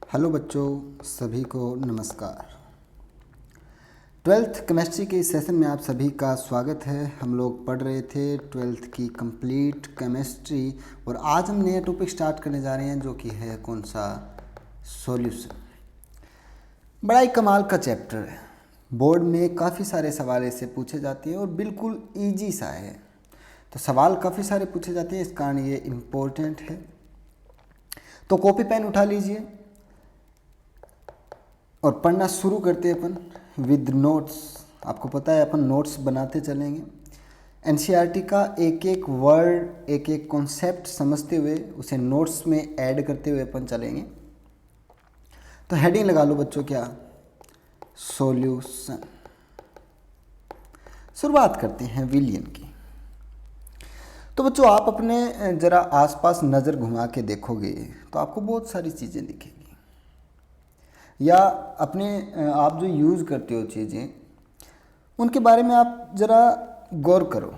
Hello बच्चों, सभी को नमस्कार। 12th केमिस्ट्री के इस सेशन में आप सभी का स्वागत है। हम लोग पढ़ रहे थे 12th की कंप्लीट केमिस्ट्री और आज हम नया टॉपिक स्टार्ट करने जा रहे हैं जो कि है कौन सा, सॉल्यूशन। बड़ा ही कमाल का चैप्टर है। बोर्ड में काफ़ी सारे सवाल ऐसे पूछे जाते हैं और बिल्कुल ईजी सा है। तो सवाल काफ़ी सारे पूछे जाते हैं, इस कारण ये इम्पोर्टेंट है। तो कॉपी पेन उठा लीजिए और पढ़ना शुरू करते हैं अपन विद नोट्स। आपको पता है अपन नोट्स बनाते चलेंगे। एनसीईआरटी का एक एक वर्ड, एक एक कॉन्सेप्ट समझते हुए उसे नोट्स में ऐड करते हुए अपन चलेंगे। तो हेडिंग लगा लो बच्चों, क्या, सॉल्यूशन। शुरुआत करते हैं विलियन की। तो बच्चों आप अपने ज़रा आसपास नज़र घुमा के देखोगे तो आपको बहुत सारी चीज़ें दिखेंगी, या अपने आप जो यूज़ करते हो चीज़ें उनके बारे में आप ज़रा गौर करो।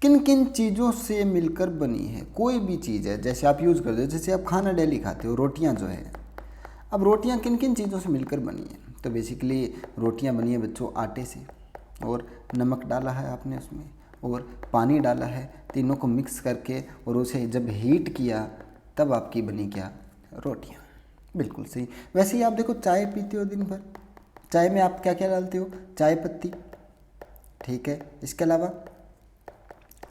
किन किन चीज़ों से मिलकर बनी है कोई भी चीज़ है। जैसे आप यूज़ करते हो, जैसे आप खाना डेली खाते हो, रोटियां जो है, अब रोटियां किन किन चीज़ों से मिलकर बनी है। तो बेसिकली रोटियां बनी है बच्चों आटे से, और नमक डाला है आपने उसमें, और पानी डाला है, तीनों को मिक्स करके और उसे जब हीट किया तब आपकी बनी क्या, रोटियाँ। बिल्कुल सही। वैसे ही आप देखो, चाय पीते हो दिन भर, चाय में आप क्या क्या डालते हो, चाय पत्ती, ठीक है, इसके अलावा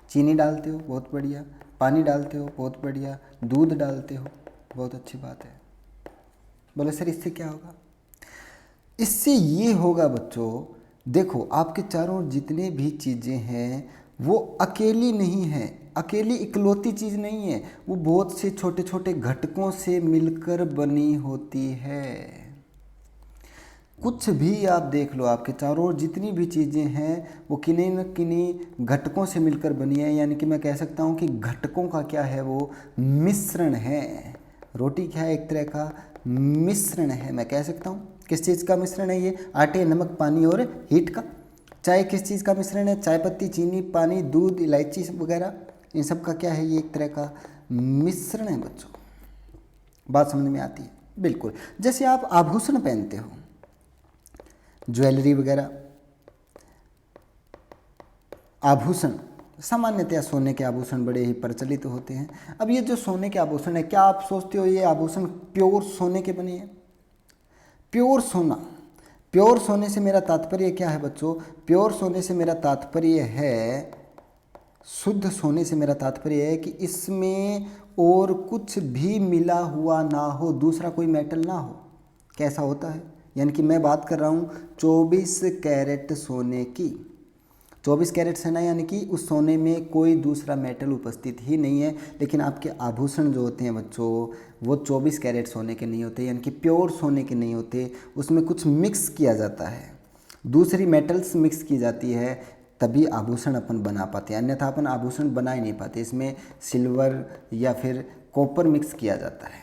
चीनी डालते हो, बहुत बढ़िया, पानी डालते हो, बहुत बढ़िया, दूध डालते हो, बहुत अच्छी बात है। बोले सर इससे क्या होगा? इससे ये होगा बच्चों, देखो आपके चारों ओर जितने भी चीज़ें हैं वो अकेली नहीं है, अकेली इकलौती चीज़ नहीं है, वो बहुत से छोटे छोटे घटकों से मिलकर बनी होती है। कुछ भी आप देख लो, आपके चारों ओर जितनी भी चीज़ें हैं वो किन्हीं न किन्हीं घटकों से मिलकर बनी है। यानी कि मैं कह सकता हूँ कि घटकों का क्या है, वो मिश्रण है। रोटी क्या है, एक तरह का मिश्रण है। मैं कह सकता हूँ किस चीज़ का मिश्रण है ये, आटे, नमक, पानी और हीट का। चाय किस चीज़ का मिश्रण है, चाय पत्ती, चीनी, पानी, दूध, इलायची वगैरह, इन सब का क्या है, ये एक तरह का मिश्रण है बच्चों। बात समझ में आती है? बिल्कुल। जैसे आप आभूषण पहनते हो, ज्वेलरी वगैरह, आभूषण, सामान्यतया सोने के आभूषण बड़े ही प्रचलित होते हैं। अब ये जो सोने के आभूषण है, क्या आप सोचते हो ये आभूषण प्योर सोने के बने हैं? प्योर सोना, प्योर सोने से मेरा तात्पर्य क्या है बच्चों? प्योर सोने से मेरा तात्पर्य है, शुद्ध सोने से मेरा तात्पर्य है कि इसमें और कुछ भी मिला हुआ ना हो, दूसरा कोई मेटल ना हो। कैसा होता है? यानी कि मैं बात कर रहा हूँ 24 कैरेट सोने की। 24 कैरेट है ना, यानी कि उस सोने में कोई दूसरा मेटल उपस्थित ही नहीं है। लेकिन आपके आभूषण जो होते हैं बच्चों वो 24 कैरेट सोने के नहीं होते, यानी कि प्योर सोने के नहीं होते। उसमें कुछ मिक्स किया जाता है, दूसरी मेटल्स मिक्स की जाती है, तभी आभूषण अपन बना पाते हैं, अन्यथा अपन आभूषण बना ही नहीं पाते। इसमें सिल्वर या फिर कॉपर मिक्स किया जाता है,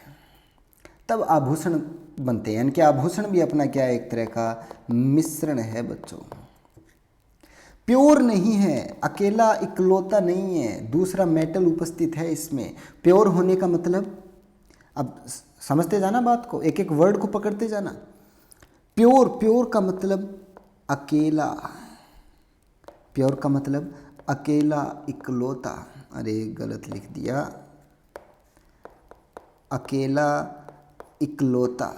तब आभूषण बनते हैं। यानी कि आभूषण भी अपना क्या है, एक तरह का मिश्रण है बच्चों। प्योर नहीं है, अकेला इकलौता नहीं है, दूसरा मेटल उपस्थित है इसमें। प्योर होने का मतलब, अब समझते जाना बात को, एक एक वर्ड को पकड़ते जाना। प्योर, प्योर का मतलब अकेला, प्योर का मतलब अकेला, इकलौता, अरे गलत लिख दिया, अकेला इकलौता।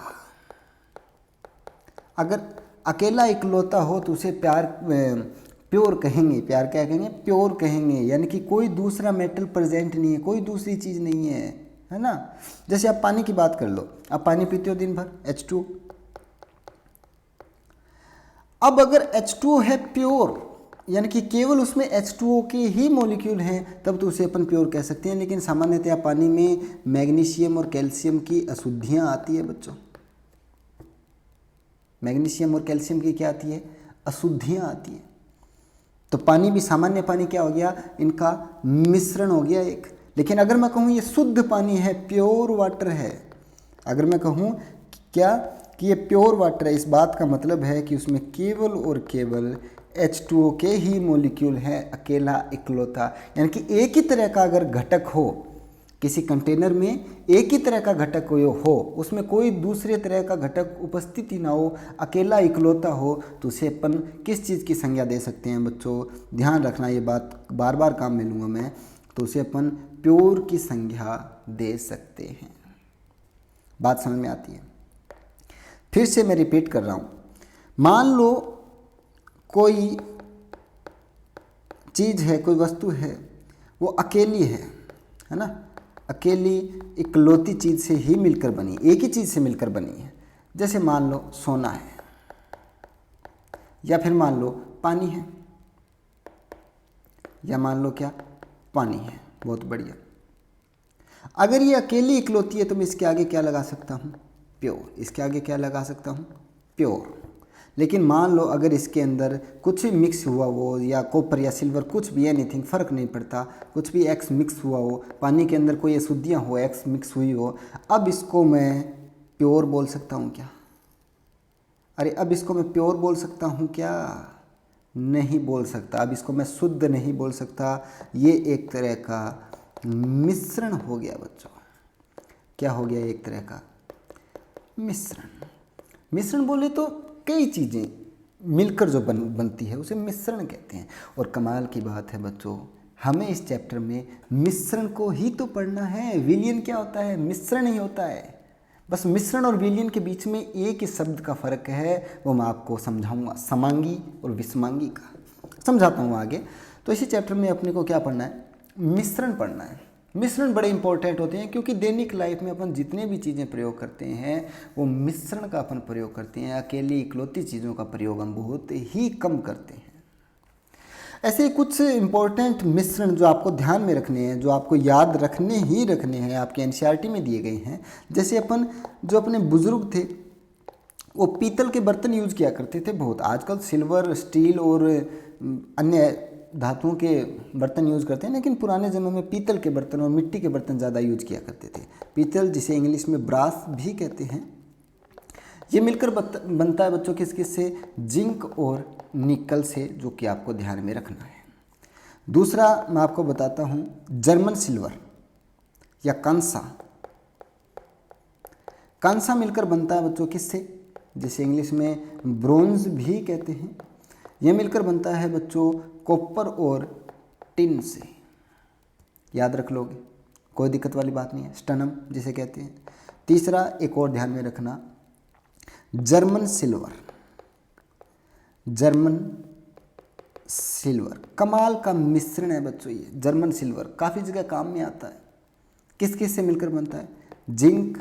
अगर अकेला इकलौता हो तो उसे प्योर कहेंगे। प्यार क्या कहेंगे? प्योर कहेंगे। यानी कि कोई दूसरा मेटल प्रेजेंट नहीं है, कोई दूसरी चीज़ नहीं है ना। जैसे आप पानी की बात कर लो, आप पानी पीते हो दिन भर, H2। अब अगर H2 है प्योर, यानी कि केवल उसमें H2O के ही मॉलिक्यूल हैं, तब तो उसे अपन प्योर कह सकते हैं। लेकिन सामान्यतया पानी में मैग्नीशियम और कैल्शियम की अशुद्धियाँ आती है बच्चों। मैग्नीशियम और कैल्शियम की क्या आती है, अशुद्धियाँ आती है। तो पानी भी, सामान्य पानी क्या हो गया, इनका मिश्रण हो गया एक। लेकिन अगर मैं कहूँ ये शुद्ध पानी है, प्योर वाटर है, अगर मैं कहूँ क्या कि ये प्योर वाटर है, इस बात का मतलब है कि उसमें केवल और केवल H2O के ही मॉलिक्यूल हैं, अकेला इकलौता। यानी कि एक ही तरह का अगर घटक हो, किसी कंटेनर में एक ही तरह का घटक हो, उसमें कोई दूसरे तरह का घटक उपस्थिति ना हो, अकेला इकलौता हो, तो उसे अपन किस चीज़ की संज्ञा दे सकते हैं बच्चों? ध्यान रखना, ये बात बार बार काम में लूँगा मैं। तो उसे अपन प्योर की संज्ञा दे सकते हैं। बात समझ में आती है? फिर से मैं रिपीट कर रहा हूँ। मान लो कोई चीज़ है, कोई वस्तु है, वो अकेली है ना, अकेली इकलौती चीज़ से ही मिलकर बनी, एक ही चीज़ से मिलकर बनी है। जैसे मान लो सोना है, या फिर मान लो पानी है, या मान लो क्या, पानी है। बहुत बढ़िया। अगर ये अकेली इकलौती है तो मैं इसके आगे क्या लगा सकता हूँ? प्योर। इसके आगे क्या लगा सकता हूँ? प्योर। लेकिन मान लो अगर इसके अंदर कुछ भी मिक्स हुआ हो, या कॉपर या सिल्वर, कुछ भी, एनीथिंग, फ़र्क नहीं पड़ता, कुछ भी एक्स मिक्स हुआ हो, पानी के अंदर कोई अशुद्धियाँ हो, एक्स मिक्स हुई हो, अब इसको मैं प्योर बोल सकता हूँ क्या? अरे अब इसको मैं प्योर बोल सकता हूँ क्या? नहीं बोल सकता। अब इसको मैं शुद्ध नहीं बोल सकता। ये एक तरह का मिश्रण हो गया बच्चों। क्या हो गया? एक तरह का मिश्रण। मिश्रण बोले तो कई चीज़ें मिलकर जो बनती है उसे मिश्रण कहते हैं। और कमाल की बात है बच्चों, हमें इस चैप्टर में मिश्रण को ही तो पढ़ना है। विलयन क्या होता है? मिश्रण ही होता है। बस मिश्रण और विलयन के बीच में एक ही शब्द का फर्क है, वो मैं आपको समझाऊंगा, समांगी और विषमांगी का समझाता हूँ आगे। तो इसी चैप्टर में अपने को क्या पढ़ना है? मिश्रण पढ़ना है। मिश्रण बड़े इंपॉर्टेंट होते हैं, क्योंकि दैनिक लाइफ में अपन जितने भी चीज़ें प्रयोग करते हैं वो मिश्रण का अपन प्रयोग करते हैं। अकेली इकलौती चीज़ों का प्रयोग हम बहुत ही कम करते हैं। ऐसे कुछ इंपॉर्टेंट मिश्रण जो आपको ध्यान में रखने हैं, जो आपको याद रखने ही रखने हैं, आपके एनसीईआरटी में दिए गए हैं। जैसे अपन जो अपने बुजुर्ग थे वो पीतल के बर्तन यूज किया करते थे बहुत। आजकल सिल्वर, स्टील और अन्य धातुओं के बर्तन यूज़ करते हैं, लेकिन पुराने ज़माने में पीतल के बर्तन और मिट्टी के बर्तन ज़्यादा यूज किया करते थे। पीतल, जिसे इंग्लिश में ब्रास भी कहते हैं, ये मिलकर बनता है बच्चों किस से? जिंक और निकल से, जो कि आपको ध्यान में रखना है। दूसरा मैं आपको बताता हूँ, जर्मन सिल्वर या कांसा। कांसा मिलकर बनता है बच्चों किससे? जिसे इंग्लिश में ब्रोंज भी कहते हैं। यह मिलकर बनता है बच्चों कॉपर और टिन से। याद रख लोगे, कोई दिक्कत वाली बात नहीं है। स्टनम जिसे कहते हैं। तीसरा एक और ध्यान में रखना, जर्मन सिल्वर। जर्मन सिल्वर कमाल का मिश्रण है बच्चों। ये जर्मन सिल्वर काफ़ी जगह काम में आता है। किस किस से मिलकर बनता है? जिंक,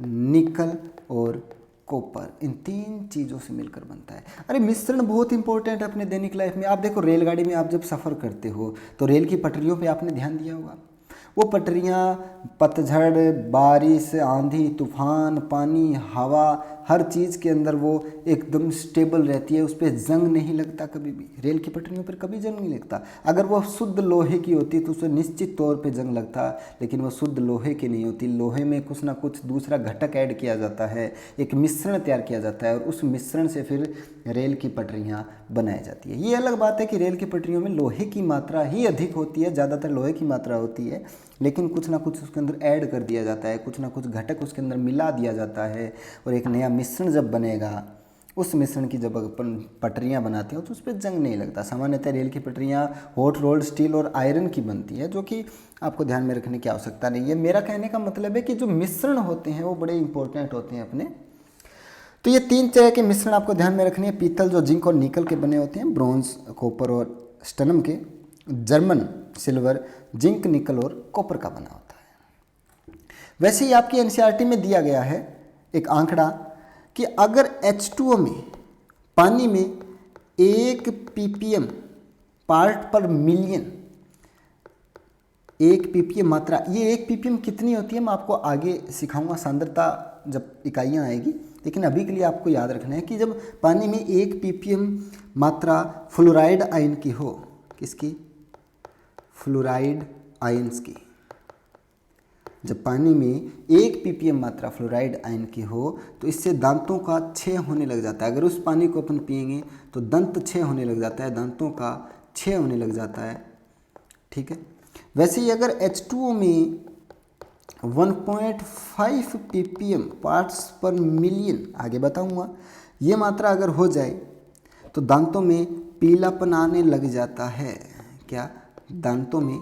निकल और कॉपर, इन तीन चीज़ों से मिलकर बनता है। अरे मिश्रण बहुत इंपॉर्टेंट है अपने दैनिक लाइफ में। आप देखो, रेलगाड़ी में आप जब सफ़र करते हो तो रेल की पटरियों पे आपने ध्यान दिया होगा। वो पटरियाँ पतझड़, बारिश, आंधी, तूफान, पानी, हवा, हर चीज़ के अंदर वो एकदम स्टेबल रहती है। उस पर जंग नहीं लगता कभी भी। रेल की पटरियों पर कभी जंग नहीं लगता। अगर वो शुद्ध लोहे की होती तो उसे निश्चित तौर पे जंग लगता, लेकिन वो शुद्ध लोहे की नहीं होती। लोहे में कुछ ना कुछ दूसरा घटक ऐड किया जाता है, एक मिश्रण तैयार किया जाता है, और उस मिश्रण से फिर रेल की पटरियाँ बनाई जाती है। ये अलग बात है कि रेल की पटरियों में लोहे की मात्रा ही अधिक होती है, ज़्यादातर लोहे की मात्रा होती है, लेकिन कुछ ना कुछ उसके अंदर ऐड कर दिया जाता है, कुछ ना कुछ घटक उसके अंदर मिला दिया जाता है, और एक नया मिश्रण जब बनेगा, उस मिश्रण की जब अपन पटरियाँ बनाते हो तो उस पर जंग नहीं लगता। सामान्यतः रेल की पटरियाँ हॉट रोल्ड स्टील और आयरन की बनती है, जो कि आपको ध्यान में रखने की आवश्यकता नहीं है। मेरा कहने का मतलब है कि जो मिश्रण होते हैं वो बड़े इंपॉर्टेंट होते हैं अपने। तो ये तीन तरह के मिश्रण आपको ध्यान में रखने हैं। पीतल जो जिंक और निकल के बने होते हैं, ब्रॉन्ज, कॉपर और स्टनम के। जर्मन सिल्वर जिंक, निकल और कॉपर का बना होता है। वैसे ही आपकी एनसीईआरटी में दिया गया है एक आंकड़ा कि अगर H2O में, पानी में 1 ppm पार्ट पर मिलियन, 1 ppm मात्रा, ये 1 ppm कितनी होती है मैं आपको आगे सिखाऊंगा, सांद्रता जब इकाइयाँ आएगी। लेकिन अभी के लिए आपको याद रखना है कि जब पानी में 1 ppm मात्रा फ्लोराइड आयन की हो, किसकी? फ्लोराइड आयंस की। जब पानी में 1 ppm मात्रा फ्लोराइड आयन की हो तो इससे दांतों का क्षय होने लग जाता है। अगर उस पानी को अपन पिएंगे तो दंत क्षय होने लग जाता है, दांतों का क्षय होने लग जाता है। ठीक है। वैसे ही अगर H2O में 1.5 ppm पार्ट्स पर मिलियन, आगे बताऊंगा। ये मात्रा अगर हो जाए तो दांतों में पीलापन आने लग जाता है। क्या? दांतों में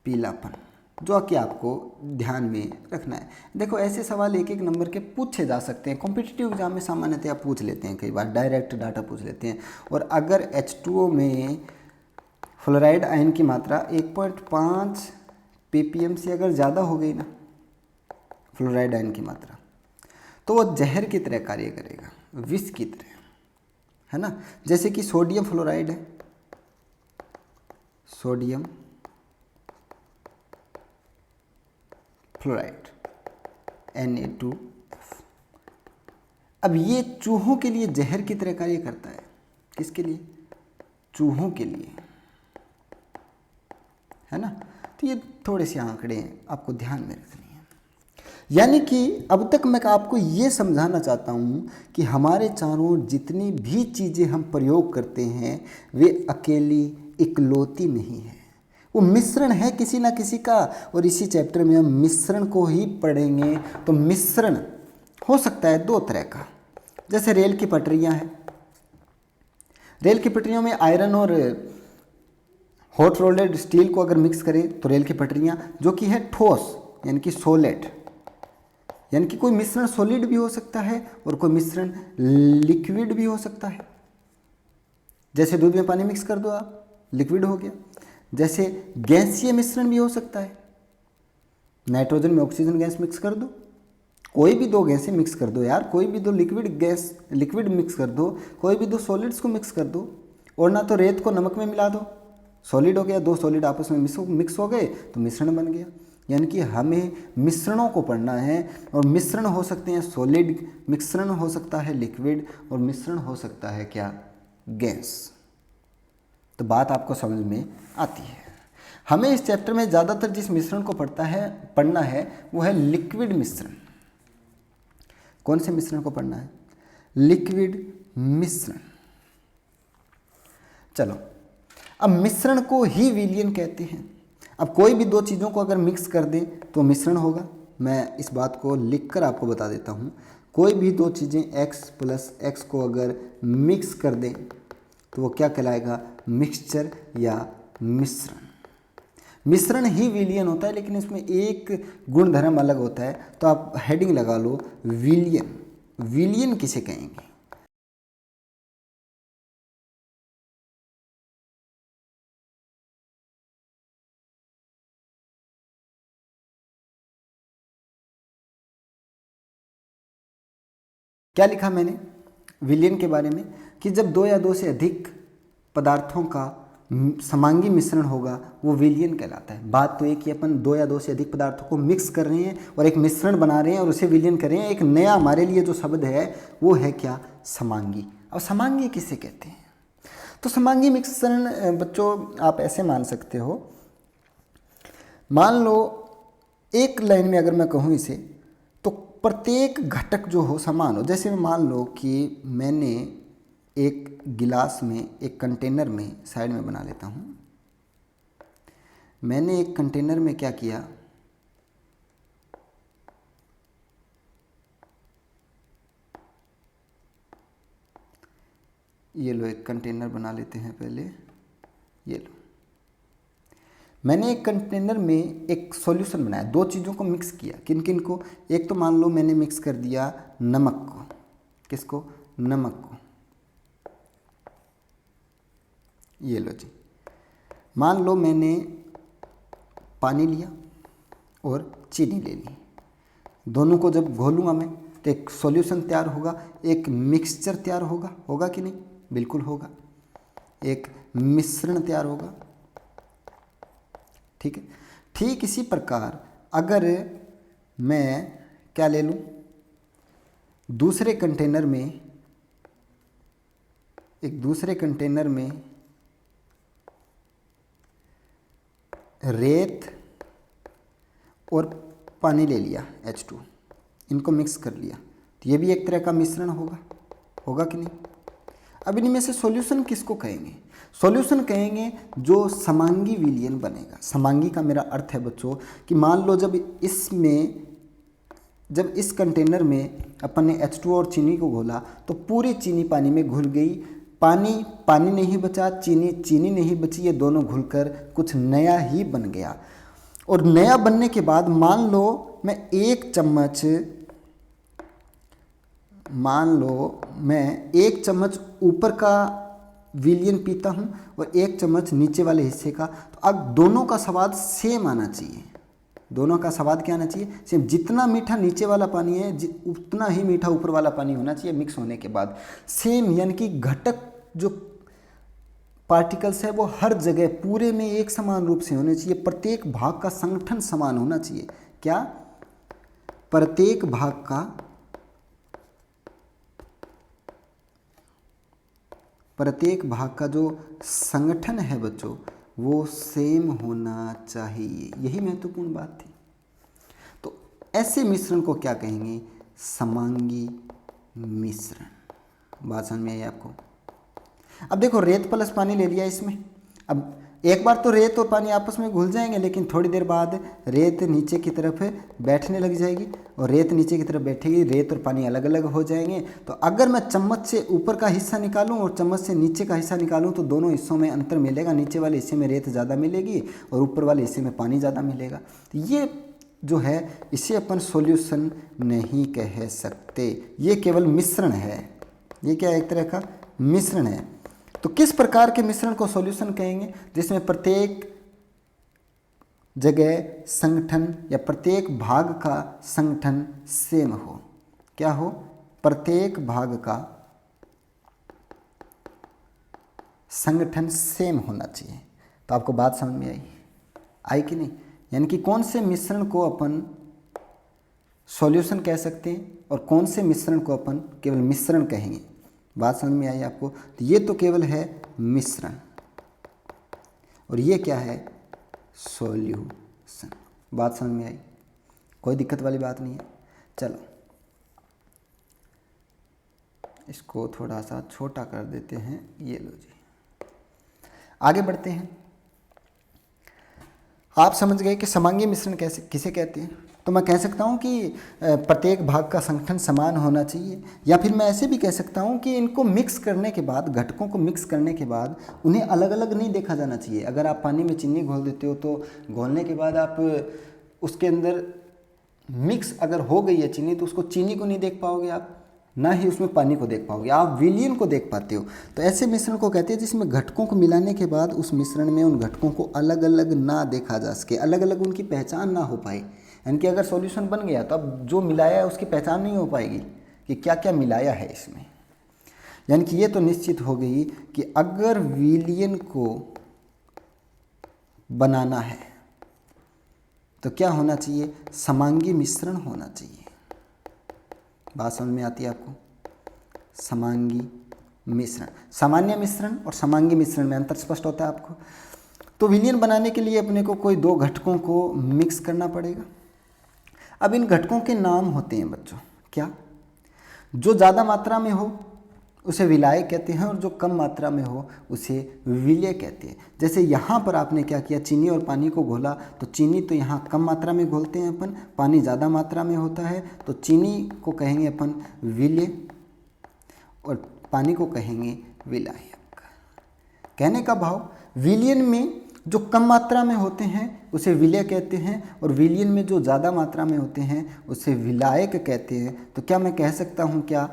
पीलापन, जो कि आपको ध्यान में रखना है। देखो ऐसे सवाल एक एक नंबर के पूछे जा सकते हैं, कॉम्पिटिटिव एग्जाम में सामान्यतः पूछ लेते हैं, कई बार डायरेक्ट डाटा पूछ लेते हैं। और अगर H2O में फ्लोराइड आयन की मात्रा 1.5 ppm से अगर ज़्यादा हो गई ना, फ्लोराइड आयन की मात्रा, तो वो जहर की तरह कार्य करेगा, विष की तरह, है ना। जैसे कि सोडियम फ्लोराइड है, सोडियम फ्लोराइड Na2F। अब ये चूहों के लिए जहर की तरह कार्य करता है। किसके लिए? चूहों के लिए, है ना। तो ये थोड़े से आंकड़े आपको ध्यान में रखनी है। यानी कि अब तक मैं आपको ये समझाना चाहता हूँ कि हमारे चारों ओर जितनी भी चीज़ें हम प्रयोग करते हैं वे अकेली इकलौती नहीं है, वो मिश्रण है किसी ना किसी का। और इसी चैप्टर में हम मिश्रण को ही पढ़ेंगे। तो मिश्रण हो सकता है दो तरह का, जैसे रेल की पटरियां हैं। रेल की पटरियों में आयरन और हॉट रोल्डेड स्टील को अगर मिक्स करें तो रेल की पटरियां, जो कि है ठोस यानी कि सॉलिड, यानी कि कोई मिश्रण सॉलिड भी हो सकता है और कोई मिश्रण लिक्विड भी हो सकता है। जैसे दूध में पानी मिक्स कर दो आप, लिक्विड हो गया। जैसे गैसीय मिश्रण भी हो सकता है, नाइट्रोजन में ऑक्सीजन गैस मिक्स कर दो, कोई भी दो गैसें मिक्स कर दो यार, कोई भी दो लिक्विड मिक्स कर दो, कोई भी दो सॉलिड्स को मिक्स कर दो। और ना तो रेत को नमक में मिला दो, सॉलिड हो गया, दो सॉलिड आपस में मिक्स हो गए तो मिश्रण बन गया। यानी कि हमें मिश्रणों को पढ़ना है, और मिश्रण हो सकते हैं सॉलिड, मिश्रण हो सकता है लिक्विड, और मिश्रण हो सकता है क्या? गैस। तो बात आपको समझ में आती है। हमें इस चैप्टर में ज़्यादातर जिस मिश्रण को पढ़ना है वो है लिक्विड मिश्रण। कौन से मिश्रण को पढ़ना है? लिक्विड मिश्रण। चलो, अब मिश्रण को ही विलयन कहते हैं। अब कोई भी दो चीज़ों को अगर मिक्स कर दें तो मिश्रण होगा। मैं इस बात को लिखकर आपको बता देता हूँ। कोई भी दो चीज़ें x + x को अगर मिक्स कर दें तो वो क्या कहलाएगा? मिक्सचर या मिश्रण। मिश्रण ही विलयन होता है, लेकिन इसमें एक गुणधर्म अलग होता है। तो आप हेडिंग लगा लो विलयन। विलयन किसे कहेंगे? क्या लिखा मैंने विलयन के बारे में? कि जब दो या दो से अधिक पदार्थों का समांगी मिश्रण होगा वो विलयन कहलाता है। बात तो एक ही, अपन दो या दो से अधिक पदार्थों को मिक्स कर रहे हैं और एक मिश्रण बना रहे हैं और उसे विलयन कर रहे हैं। एक नया हमारे लिए जो शब्द है वो है क्या? समांगी। अब समांगी किसे कहते हैं? तो समांगी मिश्रण बच्चों आप ऐसे मान सकते हो, मान लो एक लाइन में अगर मैं कहूँ इसे, तो प्रत्येक घटक जो हो समान हो। जैसे मान लो कि मैंने एक गिलास में, एक कंटेनर में, साइड में बना लेता हूँ, मैंने एक कंटेनर में क्या किया, ये लो एक कंटेनर बना लेते हैं पहले। ये लो, मैंने एक कंटेनर में एक सॉल्यूशन बनाया, दो चीज़ों को मिक्स किया। किन किन को? एक तो मान लो मैंने मिक्स कर दिया नमक को। किसको? नमक को। ये लो जी। मान लो मैंने पानी लिया और चीनी ले ली, दोनों को जब घोलूंगा मैं तो एक सॉल्यूशन तैयार होगा, एक मिक्सचर तैयार होगा। होगा कि नहीं? बिल्कुल होगा। एक मिश्रण तैयार होगा। ठीक है। ठीक इसी प्रकार अगर मैं क्या ले लूँ, दूसरे कंटेनर में रेत और पानी ले लिया H2, इनको मिक्स कर लिया, तो ये भी एक तरह का मिश्रण होगा। होगा कि नहीं? अब इनमें से सॉल्यूशन किसको कहेंगे? सॉल्यूशन कहेंगे जो समांगी विलयन बनेगा। समांगी का मेरा अर्थ है बच्चों कि मान लो जब इस कंटेनर में अपन ने H2O और चीनी को घोला तो पूरी चीनी पानी में घुल गई, पानी नहीं बचा, चीनी नहीं बची, ये दोनों घुलकर कुछ नया ही बन गया। और नया बनने के बाद मान लो मैं एक चम्मच ऊपर का विलयन पीता हूँ और एक चम्मच नीचे वाले हिस्से का, तो अब दोनों का स्वाद सेम आना चाहिए। दोनों का स्वाद क्या आना चाहिए? सेम। जितना मीठा नीचे वाला पानी है उतना ही मीठा ऊपर वाला पानी होना चाहिए मिक्स होने के बाद। सेम, यानी कि घटक जो पार्टिकल्स है वो हर जगह पूरे में एक समान रूप से होने चाहिए। प्रत्येक भाग का संगठन समान होना चाहिए। क्या? प्रत्येक भाग का जो संगठन है बच्चों वो सेम होना चाहिए। यही महत्वपूर्ण बात थी। तो ऐसे मिश्रण को क्या कहेंगे? समांगी मिश्रण। बात समझ में आई आपको? अब देखो, रेत प्लस पानी ले लिया इसमें। अब एक बार तो रेत और पानी आपस में घुल जाएंगे, लेकिन थोड़ी देर बाद रेत नीचे की तरफ बैठने लग जाएगी और रेत नीचे की तरफ बैठेगी, रेत और पानी अलग अलग हो जाएंगे। तो अगर मैं चम्मच से ऊपर का हिस्सा निकालूं और चम्मच से नीचे का हिस्सा निकालूं तो दोनों हिस्सों में अंतर मिलेगा। नीचे वाले हिस्से में रेत ज़्यादा मिलेगी और ऊपर वाले हिस्से में पानी ज़्यादा मिलेगा। तो ये जो है इसे अपन सॉल्यूशन नहीं कह सकते, ये केवल मिश्रण है। ये क्या है? एक तरह का मिश्रण है। तो किस प्रकार के मिश्रण को सॉल्यूशन कहेंगे? जिसमें प्रत्येक जगह संगठन या प्रत्येक भाग का संगठन सेम हो। क्या हो? प्रत्येक भाग का संगठन सेम होना चाहिए। तो आपको बात समझ में आई कि नहीं? यानी कि कौन से मिश्रण को अपन सॉल्यूशन कह सकते हैं और कौन से मिश्रण को अपन केवल मिश्रण कहेंगे। बात समझ में आई आपको? तो ये तो केवल है मिश्रण और ये क्या है? सॉल्यूशन। बात समझ में आई? कोई दिक्कत वाली बात नहीं है। चलो इसको थोड़ा सा छोटा कर देते हैं। ये लो जी, आगे बढ़ते हैं। आप समझ गए कि समांगी मिश्रण किसे कहते हैं। तो मैं कह सकता हूँ कि प्रत्येक भाग का संगठन समान होना चाहिए, या फिर मैं ऐसे भी कह सकता हूँ कि इनको मिक्स करने के बाद, घटकों को मिक्स करने के बाद उन्हें अलग अलग नहीं देखा जाना चाहिए। अगर आप पानी में चीनी घोल देते हो तो घोलने के बाद आप उसके अंदर मिक्स अगर हो गई है चीनी तो उसको चीनी को नहीं देख पाओगे आप, ना ही उसमें पानी को देख पाओगे, आप विलयन को देख पाते हो। तो ऐसे मिश्रण को कहते हैं जिसमें घटकों को मिलाने के बाद उस मिश्रण में उन घटकों को अलग अलग ना देखा जा सके, अलग अलग उनकी पहचान ना हो पाए। यानी कि अगर सॉल्यूशन बन गया तो अब जो मिलाया है उसकी पहचान नहीं हो पाएगी कि क्या क्या मिलाया है इसमें। यानी कि ये तो निश्चित हो गई कि अगर विलयन को बनाना है तो क्या होना चाहिए? समांगी मिश्रण होना चाहिए। बात समझ में आती है आपको? समांगी मिश्रण, सामान्य मिश्रण और समांगी मिश्रण में अंतर स्पष्ट होता है आपको। तो विलयन बनाने के लिए अपने को कोई दो घटकों को मिक्स करना पड़ेगा। अब इन घटकों के नाम होते हैं बच्चों, क्या? जो ज़्यादा मात्रा में हो उसे विलायक कहते हैं और जो कम मात्रा में हो उसे विलय कहते हैं। जैसे यहाँ पर आपने क्या किया? चीनी और पानी को घोला, तो चीनी तो यहाँ कम मात्रा में घोलते हैं अपन, पानी ज़्यादा मात्रा में होता है, तो चीनी को कहेंगे अपन विलय और पानी को कहेंगे विलायक। कहने का भाव, विलयन में जो कम मात्रा में होते हैं उसे विलय कहते हैं और विलयन में जो ज़्यादा मात्रा में होते हैं उसे विलायक कहते हैं। तो क्या मैं कह सकता हूँ क्या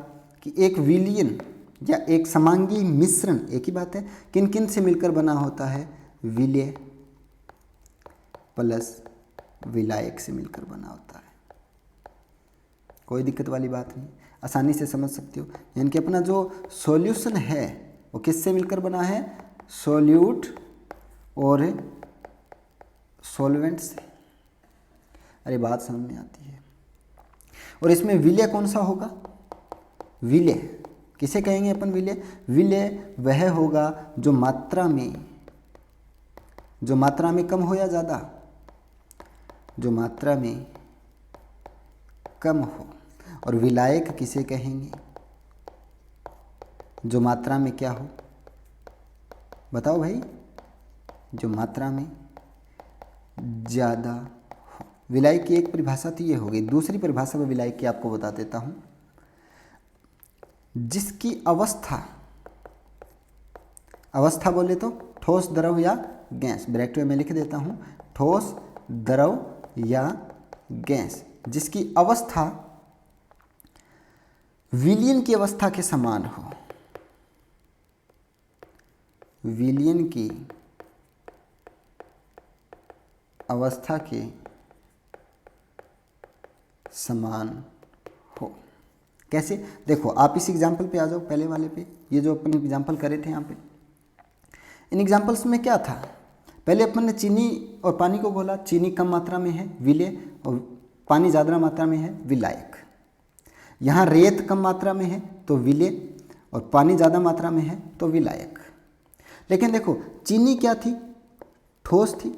कि एक विलयन या एक समांगी मिश्रण एक ही बात है, किन किन से मिलकर बना होता है? विलय प्लस विलायक से मिलकर बना होता है। कोई दिक्कत वाली बात नहीं, आसानी से समझ सकते हो। यानी कि अपना जो सॉल्यूशन है वो किससे मिलकर बना है? सॉल्यूट और सॉल्वेंट से। अरे बात समझ में आती है? और इसमें विलय कौन सा होगा? विलय किसे कहेंगे अपन? विलय, विलय वह होगा जो मात्रा में कम हो या ज़्यादा, जो मात्रा में कम हो। और विलायक किसे कहेंगे? जो मात्रा में क्या हो, बताओ भाई, जो मात्रा में ज़्यादा हो। विलायक की एक परिभाषा तो ये हो गई। दूसरी परिभाषा में विलायक की आपको बता देता हूँ, जिसकी अवस्था, अवस्था बोले तो ठोस, द्रव या गैस, ब्रैकेट में मैं लिख देता हूँ, ठोस, द्रव या गैस, जिसकी अवस्था विलयन की अवस्था के समान हो, विलयन की अवस्था के समान हो। कैसे? देखो आप इस एग्जाम्पल पे आ जाओ, पहले वाले पे, ये जो अपन एग्जाम्पल करे थे यहाँ पे, इन एग्जाम्पल्स में क्या था, पहले अपन ने चीनी और पानी को बोला, चीनी कम मात्रा में है विलेय और पानी ज़्यादा मात्रा में है विलायक। यहाँ रेत कम मात्रा में है तो विलेय और पानी ज़्यादा मात्रा में है तो विलायक। लेकिन देखो चीनी क्या थी, ठोस थी,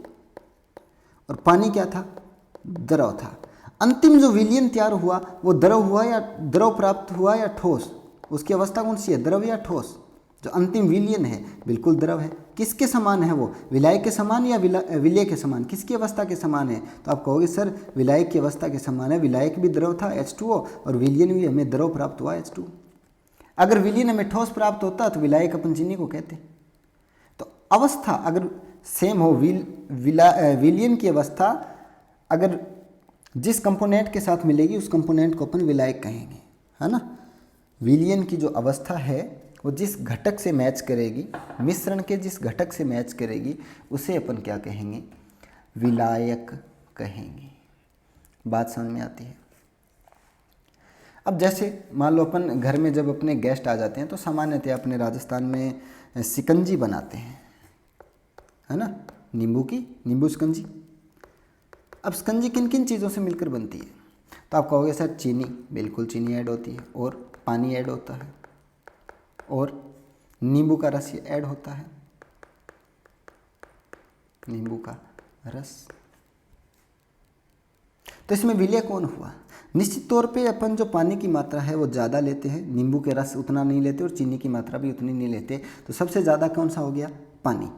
और पानी क्या था, द्रव था। अंतिम जो विलयन तैयार हुआ वो द्रव हुआ या द्रव प्राप्त हुआ या ठोस, उसकी अवस्था कौन सी है, द्रव या ठोस। जो अंतिम विलयन है बिल्कुल द्रव है। किसके समान है वो, विलायक के समान या विलेय के समान, किसकी अवस्था के समान है? तो आप कहोगे सर विलायक की अवस्था के समान है, विलायक भी द्रव था H2O और विलयन भी हमें द्रव प्राप्त हुआ H2O। अगर विलयन हमें ठोस प्राप्त होता तो विलायक अपन चीनी को कहते। तो अवस्था अगर सेम हो, विलयन की अवस्था अगर जिस कंपोनेंट के साथ मिलेगी उस कंपोनेंट को अपन विलायक कहेंगे, है ना। विलयन की जो अवस्था है वो जिस घटक से मैच करेगी, मिश्रण के जिस घटक से मैच करेगी, उसे अपन क्या कहेंगे, विलायक कहेंगे। बात समझ में आती है? अब जैसे मान लो अपन घर में जब अपने गेस्ट आ जाते हैं तो सामान्यतः अपने राजस्थान में शिकंजी बनाते हैं, है ना, नींबू शिकंजी। अब शिकंजी किन किन चीज़ों से मिलकर बनती है? तो आप कहोगे सर चीनी, बिल्कुल चीनी ऐड होती है, और पानी ऐड होता है, और नींबू का रस ऐड होता है, नींबू का रस। तो इसमें विलय कौन हुआ? निश्चित तौर पे अपन जो पानी की मात्रा है वो ज़्यादा लेते हैं, नींबू के रस उतना नहीं लेते, और चीनी की मात्रा भी उतनी नहीं लेते। तो सबसे ज़्यादा कौन सा हो गया? पानी।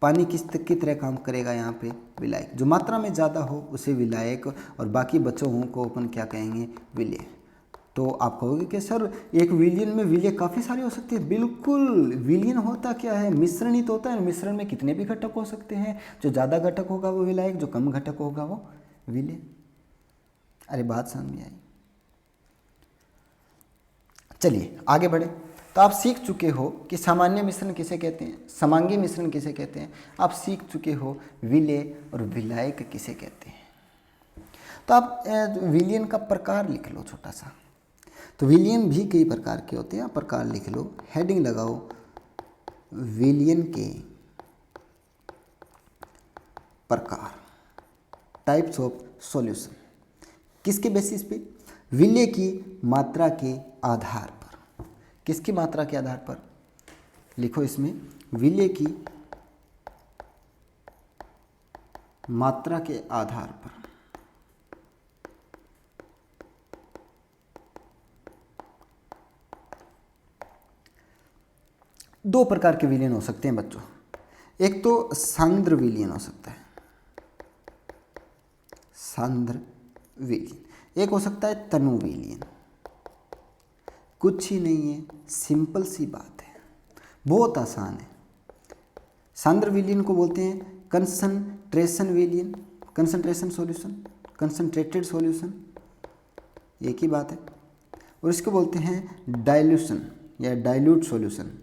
पानी की तरह काम करेगा यहाँ पे विलायक। जो मात्रा में ज़्यादा हो उसे विलायक, और बाकी बचों को अपन क्या कहेंगे, विलय। तो आप कहोगे कि सर एक विलयन में विलय काफ़ी सारे हो सकते हैं। बिल्कुल, विलयन होता क्या है, मिश्रण ही तो होता है। मिश्रण में कितने भी घटक हो सकते हैं, जो ज़्यादा घटक होगा वो विलायक, जो कम घटक होगा वो विलय। अरे बात समझ में आई? चलिए आगे बढ़े। तो आप सीख चुके हो कि सामान्य मिश्रण किसे कहते हैं, समांगी मिश्रण किसे कहते हैं, आप सीख चुके हो विलय और विलायक किसे कहते हैं। तो आप विलयन का प्रकार लिख लो छोटा सा। तो विलयन भी कई प्रकार के होते हैं, आप प्रकार लिख लो, हेडिंग लगाओ, विलयन के प्रकार, टाइप्स ऑफ सॉल्यूशन। किसके बेसिस पे? विलय की मात्रा के आधार पर। किसकी मात्रा के आधार पर? लिखो इसमें, विलय की मात्रा के आधार पर। दो प्रकार के विलयन हो सकते हैं बच्चों। एक तो सांद्र विलयन हो सकता है, सांद्र विलयन। एक हो सकता है तनु विलयन। कुछ ही नहीं है, सिंपल सी बात है, बहुत आसान है। सांद्र विलयन को बोलते हैं कंसंट्रेशन विलयन, कंसंट्रेशन सॉल्यूशन, कंसंट्रेटेड सॉल्यूशन, एक ही बात है। और इसको बोलते हैं डाइल्यूशन या डाइल्यूट सॉल्यूशन,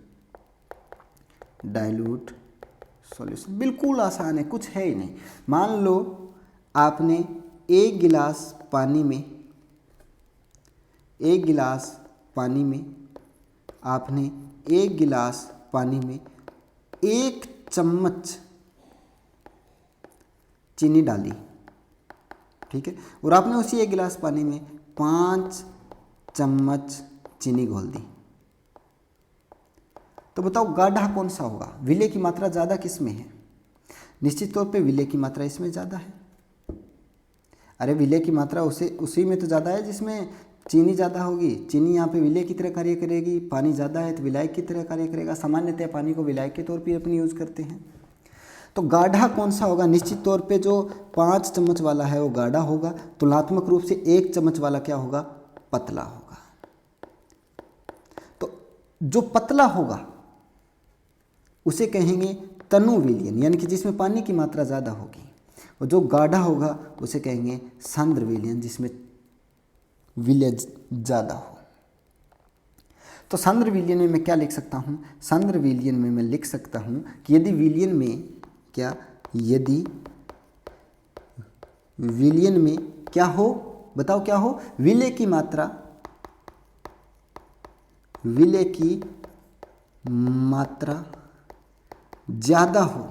डाइल्यूट सॉल्यूशन। बिल्कुल आसान है, कुछ है ही नहीं। मान लो आपने एक गिलास पानी में आपने एक गिलास पानी में 1 चम्मच चीनी डाली, ठीक है, और आपने उसी 1 गिलास पानी में 5 चम्मच चीनी घोल दी। तो बताओ गाढ़ा कौन सा होगा? विलय की मात्रा ज़्यादा किस में है? निश्चित तौर पे विलय की मात्रा इसमें ज़्यादा है। अरे विलय की मात्रा उसी में तो ज़्यादा है जिसमें चीनी ज़्यादा होगी, चीनी यहाँ पे विलय की तरह कार्य करेगी, पानी ज़्यादा है तो विलायक की तरह कार्य करेगा। सामान्यतः पानी को विलायक के तौर पर अपनी यूज़ करते हैं। तो गाढ़ा कौन सा होगा? निश्चित तौर पे जो 5 चम्मच वाला है वो गाढ़ा होगा। तुलनात्मक रूप से 1 चम्मच वाला क्या होगा? पतला होगा। तो जो पतला होगा उसे कहेंगे तनु विलयन, यानी कि जिसमें पानी की मात्रा ज़्यादा होगी। और जो गाढ़ा होगा उसे कहेंगे सांद्र विलयन, जिसमें विलय ज़्यादा हो। तो सांद्र विलयन में मैं क्या लिख सकता हूँ? सांद्र विलयन में मैं लिख सकता हूँ कि यदि विलयन में यदि विलयन में क्या हो, बताओ क्या हो? विलय की मात्रा ज़्यादा हो।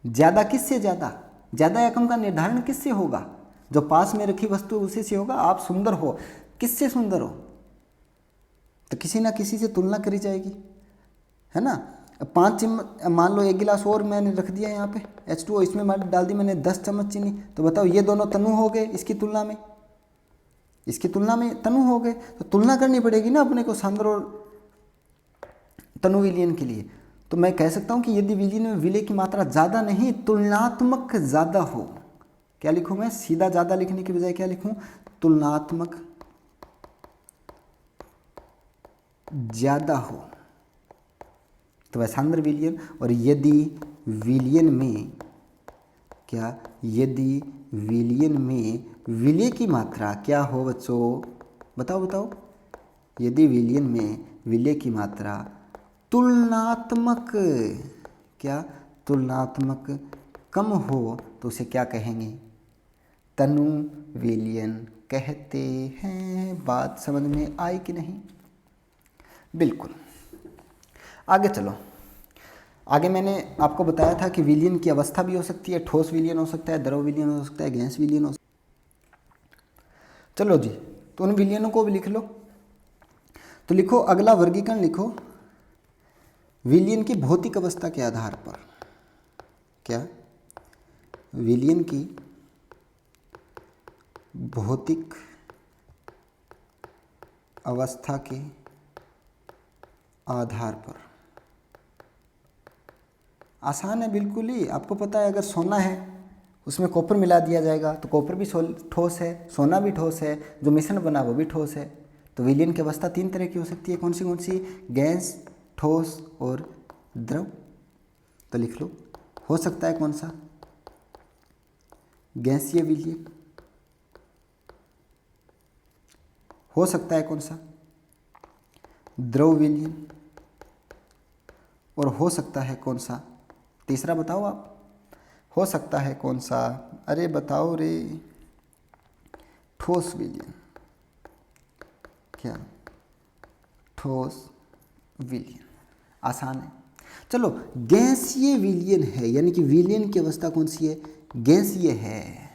ज़्यादा किससे ज़्यादा? ज़्यादा या कम का निर्धारण किससे होगा? जो पास में रखी वस्तु उसी से होगा। आप सुंदर हो, किससे सुंदर हो? तो किसी ना किसी से तुलना करी जाएगी, है ना। 5 चम्मच, मान लो 1 गिलास और मैंने रख दिया यहाँ पे H2O, इसमें डाल दी मैंने 10 चम्मच चीनी। तो बताओ ये दोनों तनु हो गए इसकी तुलना में तनु हो गए। तो तुलना करनी पड़ेगी ना अपने को सांद्र और तनु विलयन के लिए। तो मैं कह सकता हूँ कि यदि विलयन में विलय की मात्रा ज़्यादा नहीं, तुलनात्मक ज़्यादा हो। क्या लिखूँ मैं? सीधा ज़्यादा लिखने के बजाय क्या लिखूँ? तुलनात्मक ज़्यादा हो, तो वह सांद्र विलयन। और यदि विलयन में विलय की मात्रा क्या हो बच्चों? बताओ। यदि विलयन में विलय की मात्रा तुलनात्मक कम हो तो उसे क्या कहेंगे? तनु विलयन कहते हैं। बात समझ में आई कि नहीं? बिल्कुल। आगे चलो। आगे मैंने आपको बताया था कि विलयन की अवस्था भी हो सकती है। ठोस विलयन हो सकता है, द्रव विलयन हो सकता है, गैस विलयन हो सकता है। चलो जी, तो उन विलयनों को भी लिख लो। तो लिखो, अगला वर्गीकरण लिखो, विलयन की भौतिक अवस्था के आधार पर। क्या? विलयन की भौतिक अवस्था के आधार पर। आसान है बिल्कुल ही। आपको पता है, अगर सोना है उसमें कॉपर मिला दिया जाएगा तो कॉपर भी ठोस है, सोना भी ठोस है, जो मिश्रण बना वो भी ठोस है। तो विलयन की अवस्था 3 तरह की हो सकती है। कौन सी? गैस, ठोस और द्रव। तो लिख लो, हो सकता है कौन सा? गैसीय विलयन। हो सकता है कौन सा? द्रव विलयन। और हो सकता है कौन सा? तीसरा बताओ आप। हो सकता है कौन सा? अरे बताओ रे। ठोस विलयन। क्या? ठोस विलयन। आसान है। चलो, गैसीय विलयन है, यानी कि विलयन की अवस्था कौन सी है? गैसीय है।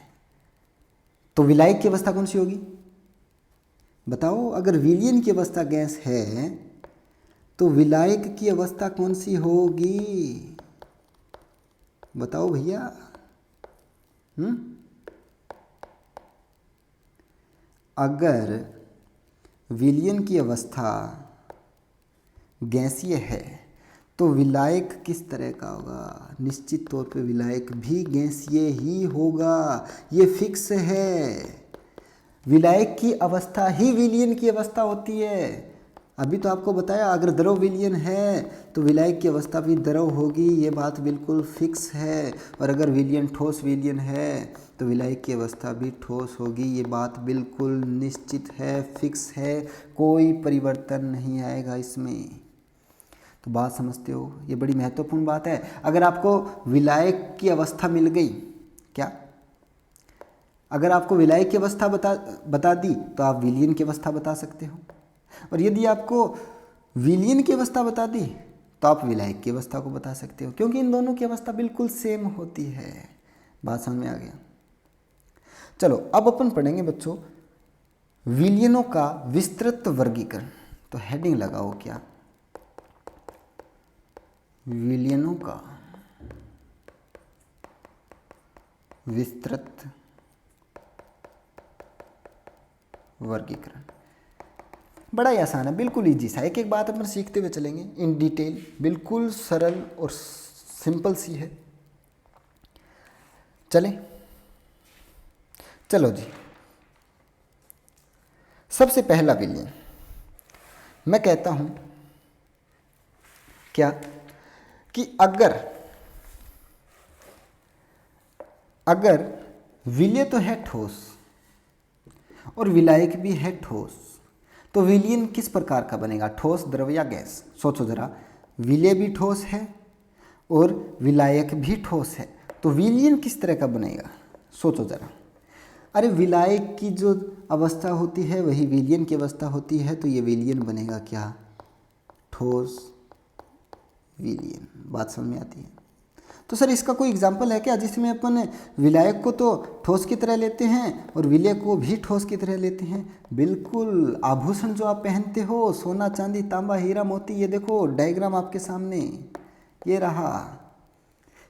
तो विलायक की अवस्था कौन सी होगी? बताओ। अगर विलयन की अवस्था गैस है तो विलायक की अवस्था कौन सी होगी? बताओ भैया। अगर विलयन की अवस्था गैसीय है तो विलायक किस तरह का होगा? निश्चित तौर पे विलायक भी गैसीय ही होगा, ये फिक्स है। विलायक की अवस्था ही विलयन की अवस्था होती है। अभी तो आपको बताया, अगर द्रव विलयन है तो विलायक की अवस्था भी द्रव होगी, ये बात बिल्कुल फिक्स है। और अगर विलयन ठोस विलयन है तो विलायक की अवस्था भी ठोस होगी, ये बात बिल्कुल निश्चित है, फिक्स है, कोई परिवर्तन नहीं आएगा इसमें। तो बात समझते हो? ये बड़ी महत्वपूर्ण बात है। अगर आपको विलायक की अवस्था मिल गई, क्या? अगर आपको विलायक की अवस्था बता दी तो आप विलयन की अवस्था बता सकते हो। और यदि आपको विलयन की अवस्था बता दी तो आप विलायक की अवस्था को बता सकते हो, क्योंकि इन दोनों की अवस्था बिल्कुल सेम होती है। बात समझ में आ गया? चलो, अब अपन पढ़ेंगे बच्चों विलयनों का विस्तृत वर्गीकरण। तो हेडिंग लगाओ, क्या? विलयनों का विस्तृत वर्गीकरण। बड़ा ही आसान है, बिल्कुल ईजी सा, एक एक बात अपन सीखते हुए चलेंगे इन डिटेल, बिल्कुल सरल और सिंपल सी है। चलें, चलो जी। सबसे पहला विलयन मैं कहता हूं क्या कि अगर विलय तो है ठोस और विलायक भी है ठोस, तो विलयन किस प्रकार का बनेगा? ठोस, द्रव या गैस? सोचो जरा, विलय भी ठोस है और विलायक भी ठोस है, तो विलयन किस तरह का बनेगा? सोचो जरा। अरे विलायक की जो अवस्था होती है वही विलयन की अवस्था होती है, तो ये विलयन बनेगा क्या? ठोस विलयन। बात समझ में आती है? तो सर इसका कोई एग्जाम्पल है क्या जिसमें अपन विलायक को तो ठोस की तरह लेते हैं और विलय को भी ठोस की तरह लेते हैं? बिल्कुल। आभूषण जो आप पहनते हो, सोना चांदी तांबा हीरा मोती, ये देखो डायग्राम आपके सामने, ये रहा।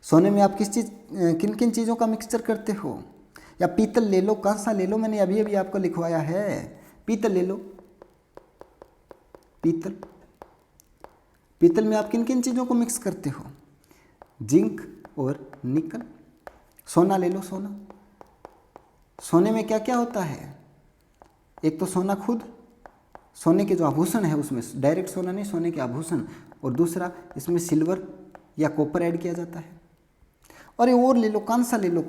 सोने में आप किन किन चीज़ों का मिक्सचर करते हो? या पीतल ले लो, कांसा ले लो, मैंने अभी अभी आपको लिखवाया है। पीतल ले लो, पीतल में आप किन किन चीज़ों को मिक्स करते हो? जिंक और निकल। सोना ले लो, सोने में क्या क्या होता है? एक तो सोना खुद, सोने के जो आभूषण है उसमें, डायरेक्ट सोना नहीं, सोने के आभूषण, और दूसरा इसमें सिल्वर या कॉपर ऐड किया जाता है। और ये और ले लो, कांसा ले लो,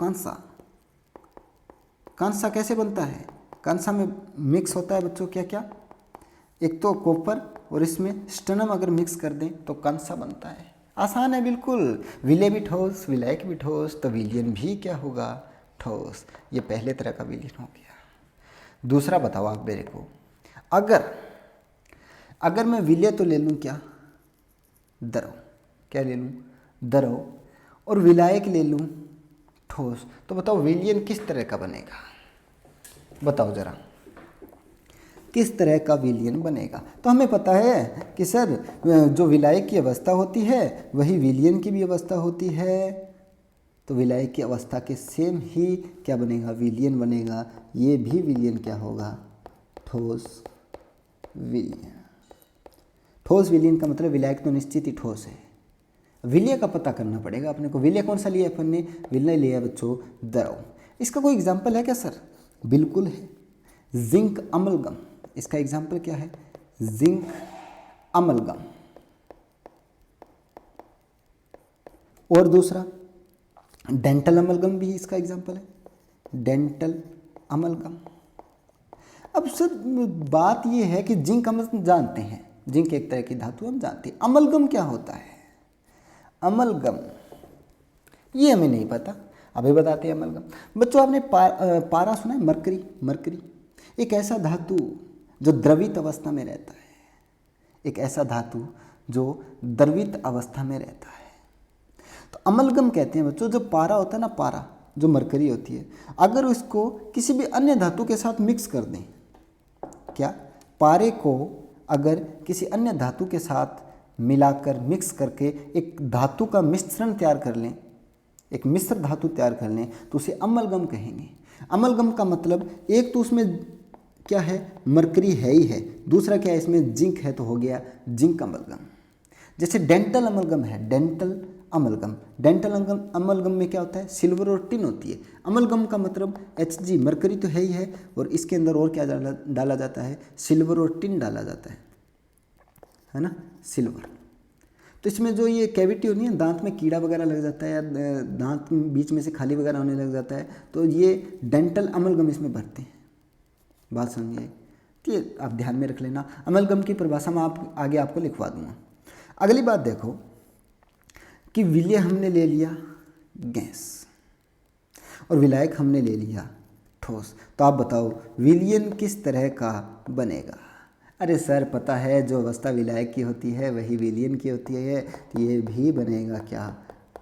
कांसा कैसे बनता है? कांसा में मिक्स होता है बच्चों क्या क्या? एक तो कॉपर और इसमें स्टनम अगर मिक्स कर दें तो कांसा बनता है। आसान है बिल्कुल। विलय भी ठोस, विलायक भी ठोस, तो विलयन भी क्या होगा? ठोस। ये पहले तरह का विलयन हो गया। दूसरा बताओ आप मेरे को, अगर मैं विलय तो ले लूँ क्या? द्रव। क्या ले लूँ? द्रव। और विलायक ले लूँ ठोस, तो बताओ विलयन किस तरह का बनेगा? बताओ जरा, किस तरह का विलयन बनेगा? तो हमें पता है कि सर जो विलायक की अवस्था होती है वही विलयन की भी अवस्था होती है, तो विलायक की अवस्था के सेम ही क्या बनेगा? विलयन बनेगा। ये भी विलयन क्या होगा? ठोस विलयन। ठोस विलयन का मतलब विलायक तो निश्चित ही ठोस है, विलय का पता करना पड़ेगा अपने को। विलय कौन सा लिया अपन ने? विलय लिया बच्चों द्रव। इसका कोई एग्जाम्पल है क्या सर? बिल्कुल है, जिंक अमलगम। इसका एग्जाम्पल क्या है? Zinc amalgam. और दूसरा डेंटल अमलगम भी इसका एग्जाम्पल है, डेंटल अमलगम। अब सर बात यह है कि जिंक अमलगम जानते हैं, जिंक एक तरह की धातु हम जानते हैं। अमलगम क्या होता है? अमलगम ये हमें नहीं पता, अभी बताते हैं। अमलगम बच्चों आपने पारा सुना है? मरकरी एक ऐसा धातु जो द्रवित अवस्था में रहता है, एक ऐसा धातु जो द्रवित अवस्था में रहता है, तो अमलगम कहते हैं बच्चों। जो पारा होता है ना, पारा जो मरकरी होती है, अगर उसको किसी भी अन्य धातु के साथ मिक्स कर दें, क्या पारे को अगर किसी अन्य धातु के साथ मिलाकर मिक्स करके एक धातु का मिश्रण तैयार कर लें, एक मिश्र धातु तैयार कर लें, तो उसे अमलगम कहेंगे। अमलगम का मतलब एक तो उसमें क्या है? मरकरी है ही है, दूसरा क्या है? इसमें जिंक है, तो हो गया जिंक अमलगम। जैसे डेंटल अमलगम है, डेंटल अमलगम में क्या होता है? सिल्वर और टिन होती है। अमलगम का मतलब Hg, मरकरी तो है ही है, और इसके अंदर और क्या डाला जाता है? सिल्वर और टिन डाला जाता है ना, सिल्वर। तो इसमें जो ये कैविटी होती है, दांत में कीड़ा वगैरह लग जाता है या दांत बीच में से खाली वगैरह होने लग जाता है, तो ये डेंटल अमलगम इसमें भरते हैं। बात समझिए, ठीक, आप ध्यान में रख लेना। अमलगम की परिभाषा मैं आगे आपको लिखवा दूंगा। अगली बात देखो कि विलय हमने ले लिया गैस और विलायक हमने ले लिया ठोस, तो आप बताओ विलयन किस तरह का बनेगा? अरे सर पता है, जो अवस्था विलायक की होती है वही विलयन की होती है, तो ये भी बनेगा क्या?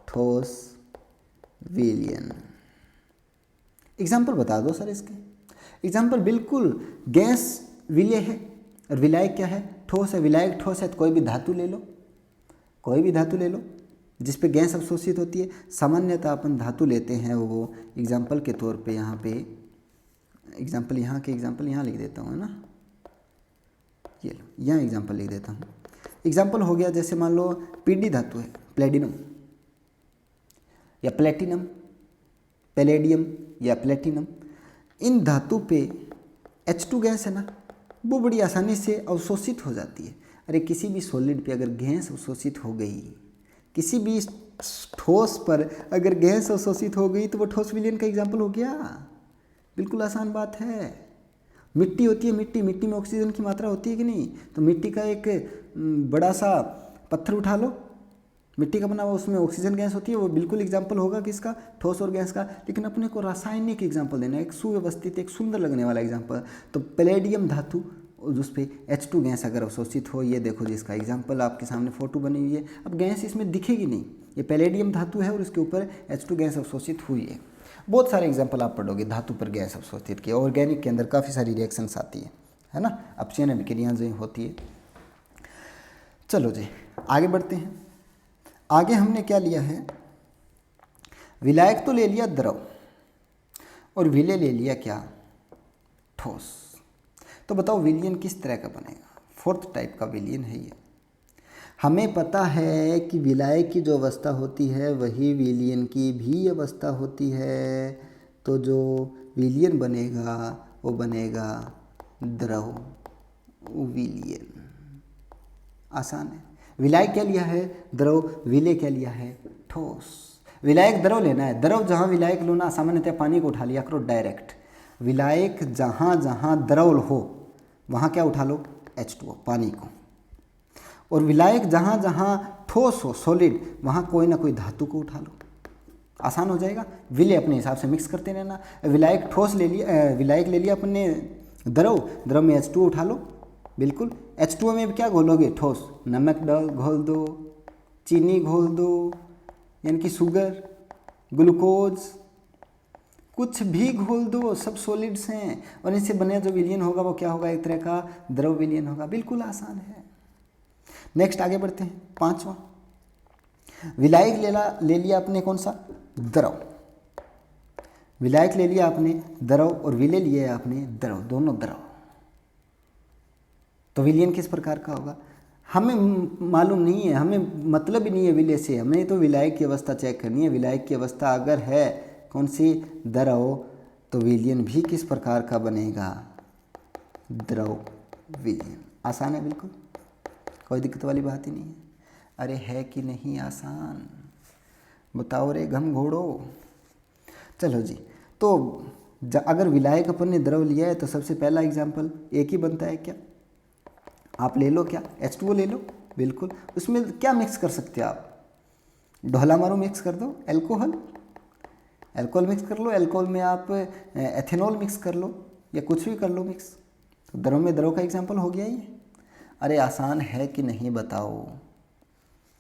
ठोस विलयन। एग्जाम्पल बता दो सर इसके। एग्जाम्पल बिल्कुल, गैस विलय है और विलायक क्या है? ठोस है। विलायक ठोस है तो कोई भी धातु ले लो, कोई भी धातु ले लो जिस पे गैस अवशोषित होती है। सामान्यतः अपन धातु लेते हैं वो एग्जाम्पल के तौर पे, यहाँ पे एग्जाम्पल यहाँ के एग्जाम्पल यहाँ लिख देता हूँ, है ना। ये लो, यहाँ एग्जाम्पल लिख देता हूँ। एग्जाम्पल हो गया जैसे मान लो पीडी धातु है, प्लेडिनम या प्लेटिनम, पैलेडियम या प्लेटिनम। इन धातु पे H2 गैस है ना, वो बड़ी आसानी से अवशोषित हो जाती है। अरे किसी भी सॉलिड पे अगर गैस अवशोषित हो गई, किसी भी ठोस पर अगर गैस अवशोषित हो गई तो वो ठोस विलयन का एग्जाम्पल हो गया। बिल्कुल आसान बात है। मिट्टी होती है, मिट्टी में ऑक्सीजन की मात्रा होती है कि नहीं? तो मिट्टी का एक बड़ा सा पत्थर उठा लो, मिट्टी का बना हुआ, उसमें ऑक्सीजन गैस होती है, वो बिल्कुल एग्जाम्पल होगा किसका? ठोस और गैस का। लेकिन अपने को रासायनिक एग्जाम्पल देना है, एक सुव्यवस्थित, एक सुंदर लगने वाला एग्जाम्पल। तो पैलेडियम धातु उस पर H2 गैस अगर अवशोषित हो, ये देखो जिसका एग्जाम्पल आपके सामने फोटो बनी हुई है। अब गैस इसमें दिखेगी नहीं, ये पैलेडियम धातु है और इसके ऊपर H2 गैस अवशोषित हुई है। बहुत सारे एग्जाम्पल आप पढ़ोगे धातु पर गैस अवशोषित की। ऑर्गेनिक के अंदर काफ़ी सारी रिएक्शंस आती है ना, अपचयन अभिक्रियाएं जो होती है। चलो जी आगे बढ़ते हैं। आगे हमने क्या लिया है? विलायक तो ले लिया द्रव और विलय ले लिया क्या? ठोस। तो बताओ विलयन किस तरह का बनेगा? फोर्थ टाइप का विलयन है ये। हमें पता है कि विलायक की जो अवस्था होती है वही विलयन की भी अवस्था होती है। तो जो विलयन बनेगा वो बनेगा द्रव विलयन। आसान है। विलायक क्या लिया है? द्रव। विलय क्या लिया है? ठोस। विलायक द्रव लेना है। द्रव जहाँ विलायक लो ना, सामान्यतः पानी को उठा लिया करो डायरेक्ट। विलायक जहाँ जहाँ द्रव हो वहाँ क्या उठा लो? H2O, पानी को। और विलायक जहाँ जहाँ ठोस हो, सॉलिड, वहाँ कोई ना कोई धातु को उठा लो। आसान हो जाएगा। विलय अपने हिसाब से मिक्स करते रहना। विलायक ठोस ले लिया, विलायक ले लिया अपने द्रव में H2O उठा लो। बिल्कुल। H2O में क्या घोलोगे? ठोस। नमक घोल दो, चीनी घोल दो, यानी कि शुगर, ग्लूकोज, कुछ भी घोल दो, सब सॉलिड्स हैं और इनसे बने जो विलयन होगा वो क्या होगा? एक तरह का द्रव विलयन होगा। बिल्कुल आसान है। नेक्स्ट आगे बढ़ते हैं। पांचवा, विलायक ले लिया आपने कौन सा? द्रव। विलायक ले लिया आपने द्रव और विलय लिया आपने द्रव, दोनों द्रव। तो विलयन किस प्रकार का होगा? हमें मालूम नहीं है, हमें मतलब ही नहीं है विलय से। हमें तो विलायक की अवस्था चेक करनी है। विलायक की अवस्था अगर है कौन सी? द्रव, तो विलयन भी किस प्रकार का बनेगा? द्रव विलयन। आसान है बिल्कुल, कोई दिक्कत वाली बात ही नहीं है। अरे है कि नहीं आसान? बताओ रे घम घोड़ो। चलो जी, तो अगर विलायक अपन ने द्रव लिया है तो सबसे पहला एग्जाम्पल एक ही बनता है क्या? आप ले लो क्या? H2O ले लो। बिल्कुल। उसमें क्या मिक्स कर सकते हो आप? ढोला मारो मिक्स कर दो, अल्कोहल मिक्स कर लो। अल्कोहल में आप एथेनॉल मिक्स कर लो या कुछ भी कर लो मिक्स। तो द्रव में द्रव का एग्जाम्पल हो गया ये। अरे आसान है कि नहीं बताओ?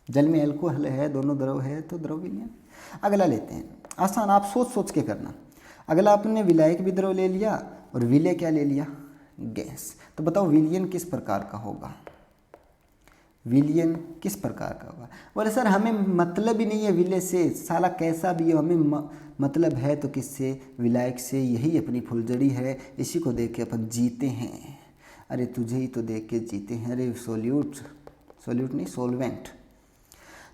जल में अल्कोहल है, दोनों द्रव है, तो द्रव विलयन। अगला लेते हैं, आसान, आप सोच सोच के करना। अगला आपने विलायक भी द्रव ले लिया और विलय क्या ले लिया? गैस। तो बताओ विलयन किस प्रकार का होगा? विलयन किस प्रकार का होगा? बोले सर हमें मतलब ही नहीं है विलय से, साला कैसा भी हो, हमें मतलब है तो किससे? विलायक से। यही अपनी फुलझड़ी है, इसी को देख के अपन जीते हैं। अरे तुझे ही तो देख के जीते हैं। अरे सोल्यूट नहीं, सोलवेंट।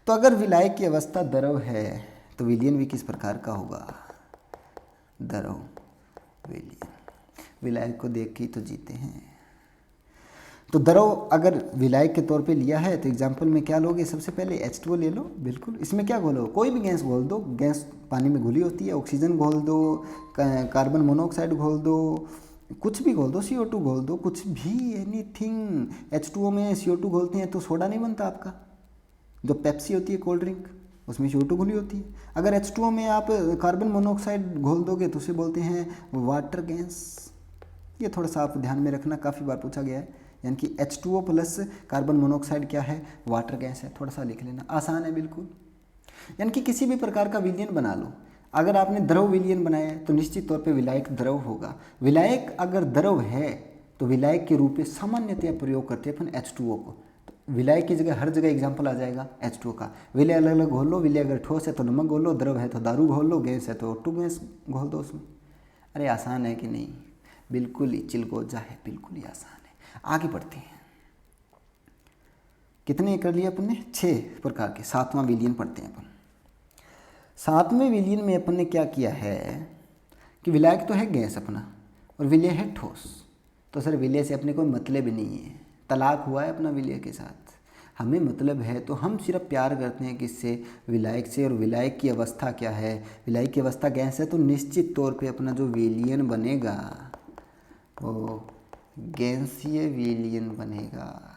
तो अगर विलायक की अवस्था द्रव है तो विलयन भी किस प्रकार का होगा? द्रव विलयन। विलायक को देख के ही तो जीते हैं। तो द्रव अगर विलायक के तौर पे लिया है तो एग्जाम्पल में क्या लोगे? सबसे पहले H2O ले लो। बिल्कुल। इसमें क्या घोलो? कोई भी गैस घोल दो। गैस पानी में घुली होती है। ऑक्सीजन घोल दो, कार्बन मोनोऑक्साइड घोल दो, कुछ भी घोल दो, CO2 घोल दो, कुछ भी, एनीथिंग। H2O में CO2 घोलते हैं तो सोडा नहीं बनता आपका। जो पेप्सी होती है कोल्ड ड्रिंक, उसमें CO2 घुली होती है। अगर H2O में आप कार्बन मोनोऑक्साइड घोल दोगे तो उसे बोलते हैं वाटर गैस। ये थोड़ा सा आप ध्यान में रखना, काफ़ी बार पूछा गया है। यानी कि H2O प्लस कार्बन मोनोऑक्साइड क्या है? वाटर गैस है। थोड़ा सा लिख लेना, आसान है बिल्कुल। यानी कि किसी भी प्रकार का विलयन बना लो। अगर आपने द्रव विलयन बनाया है तो निश्चित तौर पे विलायक द्रव होगा। विलायक अगर द्रव है तो विलायक के रूप में सामान्यतया प्रयोग करते हैं अपन H2O को। तो विलायक की जगह हर जगह एग्जाम्पल आ जाएगा H2O का। विलय अलग अलग घोल लो। विलय अगर ठोस है तो नमक घोल लो, द्रव है तो दारू घोल लो, गैस है तो O2 गैस घोल दो उसमें। अरे आसान है कि नहीं? बिल्कुल ही चिलगोजा है, बिल्कुल ही आसान है। आगे बढ़ते हैं। कितने कर लिए अपन ने? 6 प्रकार के। 7वां विलयन पढ़ते हैं अपन। 7वें विलयन में अपन ने क्या किया है कि विलायक तो है गैस अपना और विलय है ठोस। तो सर विलय से अपने कोई मतलब ही नहीं है, तलाक हुआ है अपना विलय के साथ। हमें मतलब है तो हम सिर्फ प्यार करते हैं किससे? विलायक से। और विलायक की अवस्था क्या है? विलायक की अवस्था गैस है, तो निश्चित तौर पे अपना जो विलयन बनेगा वो गैसीय विलयन बनेगा।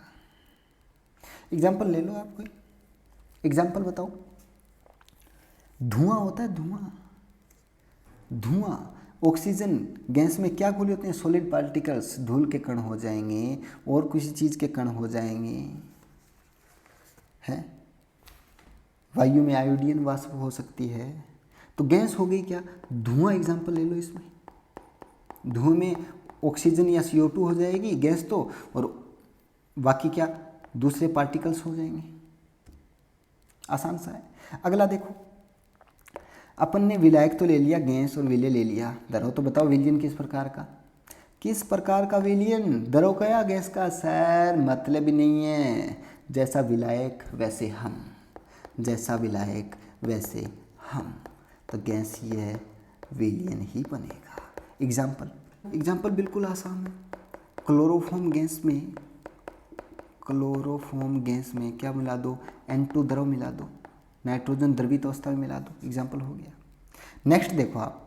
एग्जाम्पल ले लो आप कोई, एग्जाम्पल बताओ। धुआं होता है, धुआं ऑक्सीजन गैस में क्या घुले होते हैं? सॉलिड पार्टिकल्स, धूल के कण हो जाएंगे और किसी चीज़ के कण हो जाएंगे, है। वायु में आयोडीन वाष्प हो सकती है। तो गैस हो गई क्या? धुआं एग्जाम्पल ले लो इसमें। धुएं में ऑक्सीजन या CO2 हो जाएगी गैस तो, और बाकी क्या दूसरे पार्टिकल्स हो जाएंगे। आसान सा है। अगला देखो, अपन ने विलायक तो ले लिया, गैस और विलय ले लिया। द्रव तो बताओ विलयन किस प्रकार का? किस प्रकार का विलयन? द्रव का या गैस का? सर मतलब ही नहीं है। जैसा विलायक वैसे हम, जैसा विलायक वैसे हम, तो गैसीय विलयन ही बनेगा। एग्जाम्पल बिल्कुल आसान है। क्लोरोफॉर्म गैस में क्या मिला दो? N2 द्रव मिला दो, नाइट्रोजन द्रवित अवस्था में मिला दो। एग्जाम्पल हो गया। नेक्स्ट देखो आप,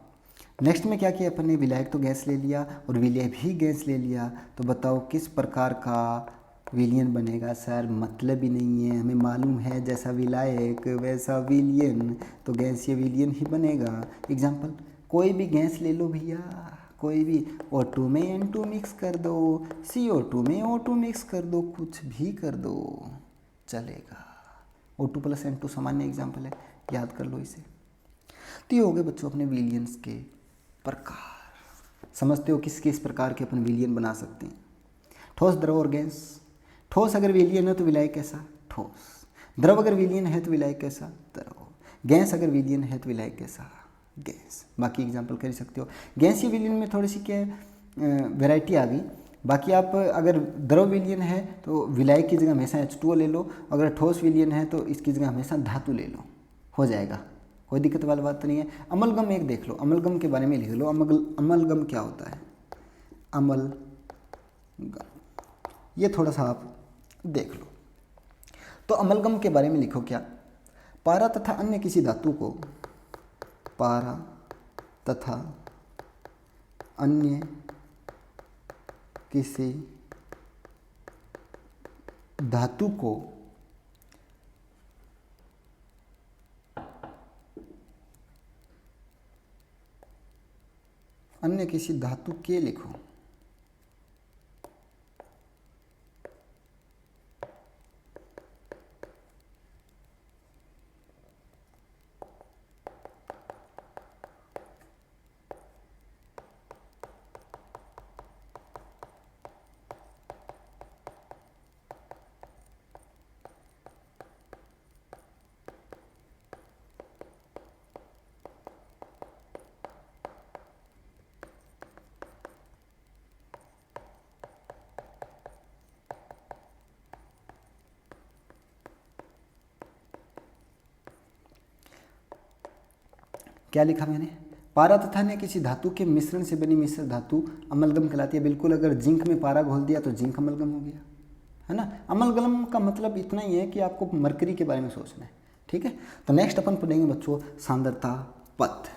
नेक्स्ट में क्या किया अपन ने? विलायक तो गैस ले लिया और विलय भी गैस ले लिया। तो बताओ किस प्रकार का विलयन बनेगा? सर मतलब ही नहीं है। हमें मालूम है जैसा विलायक वैसा विलयन, तो गैसीय विलयन ही बनेगा। एग्जाम्पल, कोई भी गैस ले लो भैया, कोई भी। O2 में N2 मिक्स कर दो, CO2 में O2 मिक्स कर दो, कुछ भी कर दो चलेगा। O2 + N2 सामान्य एग्जाम्पल है, याद कर लो इसे। तो ये हो गए बच्चों अपने विलयंस के प्रकार। समझते हो किस किस प्रकार के अपन विलयन बना सकते हैं? ठोस, द्रव और गैस। ठोस अगर विलयन है तो विलायक कैसा? ठोस। द्रव अगर विलयन है तो विलायक कैसा? द्रव। गैस अगर विलयन है तो विलायक कैसा? गैस। बाकी एग्जाम्पल कर सकते हो। गैसीय विलयन में थोड़ी सी क्या वैरायटी आ गई। बाकी आप अगर द्रव विलयन है तो विलायक की जगह हमेशा H2O ले लो, अगर ठोस विलयन है तो इसकी जगह हमेशा धातु ले लो, हो जाएगा, कोई दिक्कत वाली बात नहीं है। अमलगम एक देख लो, अमलगम के बारे में लिख लो। अमलगम क्या होता है? अमलगम, ये थोड़ा सा आप देख लो। तो अमलगम के बारे में लिखो क्या? पारा तथा अन्य किसी धातु को, पारा तथा अन्य किसी धातु को अन्य किसी धातु के लिखो। क्या लिखा मैंने? पारा तथा अन्य किसी धातु के मिश्रण से बनी मिश्र धातु अमलगम कहलाती है। बिल्कुल, अगर जिंक में पारा घोल दिया तो जिंक अमलगम हो गया, है ना। अमलगम का मतलब इतना ही है कि आपको मरकरी के बारे में सोचना है, ठीक है। तो नेक्स्ट अपन पढ़ेंगे बच्चों सांद्रता पथ।